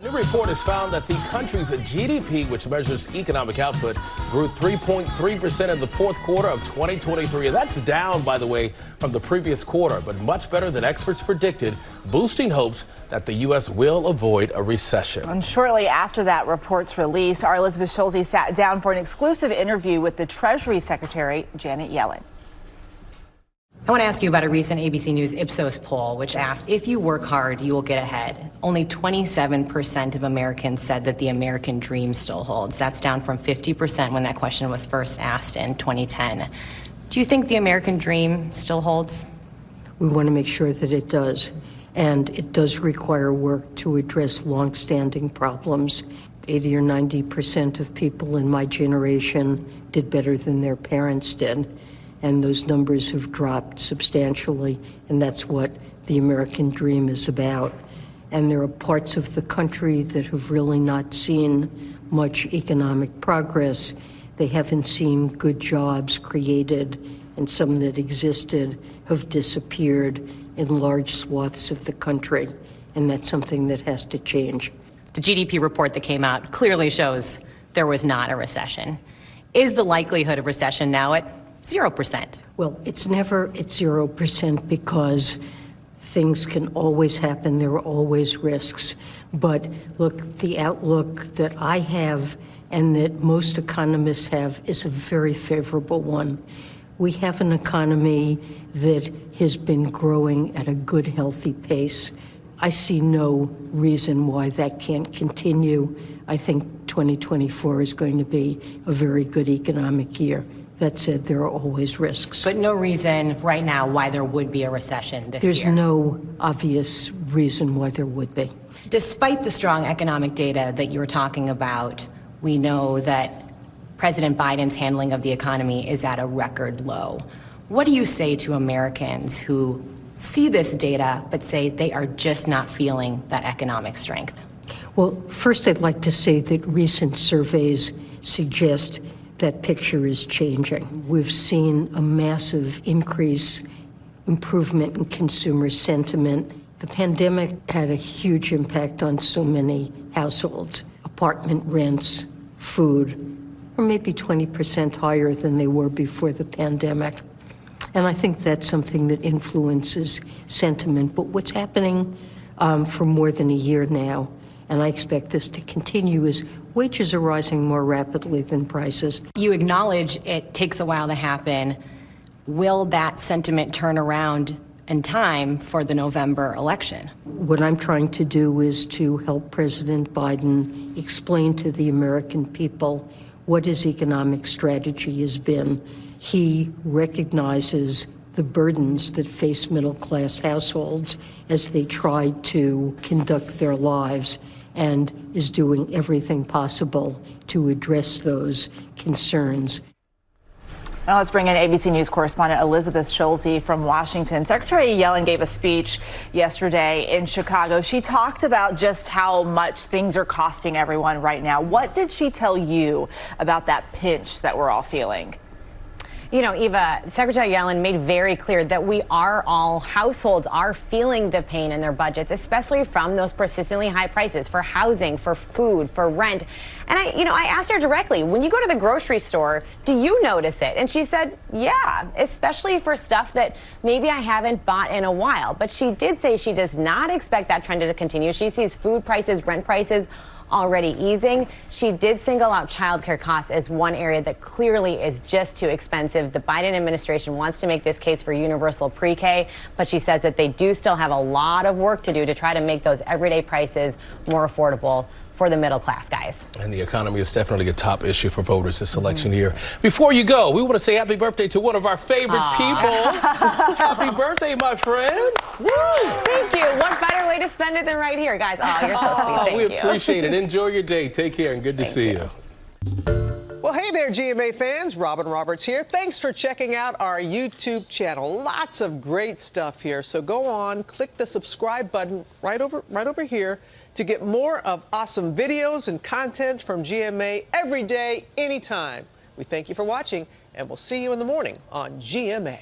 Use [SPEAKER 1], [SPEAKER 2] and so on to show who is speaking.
[SPEAKER 1] New report has found that the country's GDP, which measures economic output, grew 3.3% in the fourth quarter of 2023. And that's down, by the way, from the previous quarter, but much better than experts predicted, boosting hopes that the U.S. will avoid a recession.
[SPEAKER 2] And shortly after that report's release, our Elizabeth Schulze sat down for an exclusive interview with the Treasury Secretary Janet Yellen.
[SPEAKER 3] I want to ask you about a recent ABC News Ipsos poll, which asked, if you work hard, you will get ahead. Only 27% of Americans said that the American dream still holds. That's down from 50% when that question was first asked in 2010. Do you think the American dream still holds?
[SPEAKER 4] We want to make sure that it does. And it does require work to address longstanding problems. 80 or 90% of people in my generation did better than their parents did. And those numbers have dropped substantially, and that's what the American dream is about. And there are parts of the country that have really not seen much economic progress. They haven't seen good jobs created, and some that existed have disappeared in large swaths of the country, and that's something that has to change.
[SPEAKER 3] The GDP report that came out clearly shows there was not a recession. Is the likelihood of recession now at 0%?
[SPEAKER 4] Well, it's never at 0% because things can always happen. There are always risks. But look, the outlook that I have and that most economists have is a very favorable one. We have an economy that has been growing at a good, healthy pace. I see no reason why that can't continue. I think 2024 is going to be a very good economic year. That said, there are always risks.
[SPEAKER 3] But no reason right now why there would be a recession this year?
[SPEAKER 4] There's no obvious reason why there would be.
[SPEAKER 3] Despite the strong economic data that you were talking about, we know that President Biden's handling of the economy is at a record low. What do you say to Americans who see this data but say they are just not feeling that economic strength?
[SPEAKER 4] Well, first I'd like to say that recent surveys suggest that picture is changing. We've seen a massive improvement in consumer sentiment. The pandemic had a huge impact on so many households. Apartment rents, food, are maybe 20% higher than they were before the pandemic. And I think that's something that influences sentiment. But what's happening for more than a year now, and I expect this to continue, is wages are rising more rapidly than prices.
[SPEAKER 3] You acknowledge it takes a while to happen. Will that sentiment turn around in time for the November election?
[SPEAKER 4] What I'm trying to do is to help President Biden explain to the American people what his economic strategy has been. He recognizes the burdens that face middle-class households as they try to conduct their lives, and is doing everything possible to address those concerns.
[SPEAKER 2] Now let's bring in ABC News correspondent Elizabeth Schulze from Washington. Secretary Yellen gave a speech yesterday in Chicago. She talked about just how much things are costing everyone right now. What did she tell you about that pinch that we're all feeling?
[SPEAKER 5] You know, Eva, Secretary Yellen made very clear that households are feeling the pain in their budgets, especially from those persistently high prices for housing, for food, for rent. And I asked her directly, when you go to the grocery store, do you notice it? And she said, yeah, especially for stuff that maybe I haven't bought in a while. But she did say she does not expect that trend to continue. She sees food prices, rent prices already easing. She did single out childcare costs as one area that clearly is just too expensive. The Biden administration wants to make this case for universal pre-K, but she says that they do still have a lot of work to do to try to make those everyday prices more affordable for the middle class guys.
[SPEAKER 1] And the economy is definitely a top issue for voters this election year. Before you go, we want to say happy birthday to one of our favorite people. Happy birthday, my friend. Woo!
[SPEAKER 5] Thank you. What better way to spend it than right here, guys? Oh, you're so sweet. Thank
[SPEAKER 1] we
[SPEAKER 5] you.
[SPEAKER 1] appreciate it. Enjoy your day. Take care and good to see you.
[SPEAKER 6] Well, hey there, GMA fans. Robin Roberts here. Thanks for checking out our YouTube channel. Lots of great stuff here. So go on, click the subscribe button right over here to get more of awesome videos and content from GMA every day, anytime. We thank you for watching, and we'll see you in the morning on GMA.